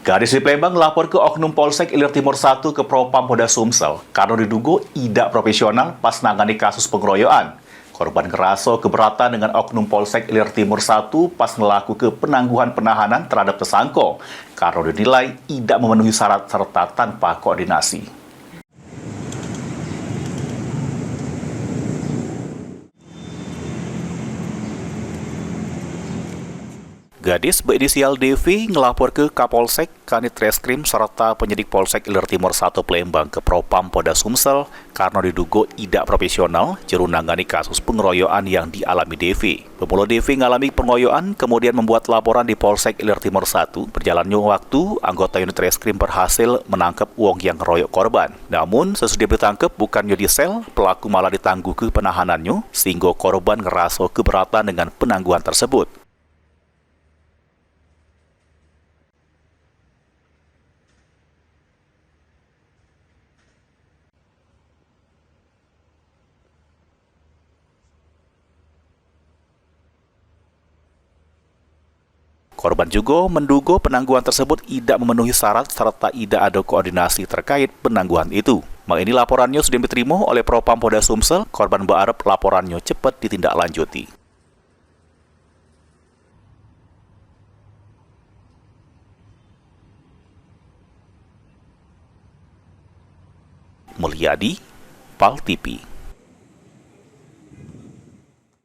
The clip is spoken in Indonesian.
Gadis di Palembang lapor ke Oknum Polsek Ilir Timur 1 ke Propam Polda Sumsel karena diduga tidak profesional pas nangani kasus pengeroyokan. Korban ngeraso keberatan dengan Oknum Polsek Ilir Timur 1 pas melakukan penangguhan penahanan terhadap tersangka karena dinilai tidak memenuhi syarat serta tanpa koordinasi. Gadis berinisial DV ngelapor ke Kapolsek, Kanit Reskrim, serta penyidik Polsek Ilir Timur 1 Palembang ke Propam Polda Sumsel karena diduga tidak profesional juru nangani kasus pengeroyokan yang dialami DV. Pemula DV ngalami pengeroyokan kemudian membuat laporan di Polsek Ilir Timur 1. Berjalannya waktu, anggota unit Reskrim berhasil menangkap uang yang ngeroyok korban. Namun, sesudah ditangkap bukannya di sel, pelaku malah ditangguh ke penahanannya sehingga korban ngerasa keberatan dengan penangguhan tersebut. Korban juga menduga penangguhan tersebut tidak memenuhi syarat serta tidak ada koordinasi terkait penangguhan itu. Mak ini laporannya sudah diterima oleh Propam Polda Sumsel. Korban berharap laporannya cepat ditindaklanjuti. Mulyadi, PAL TV.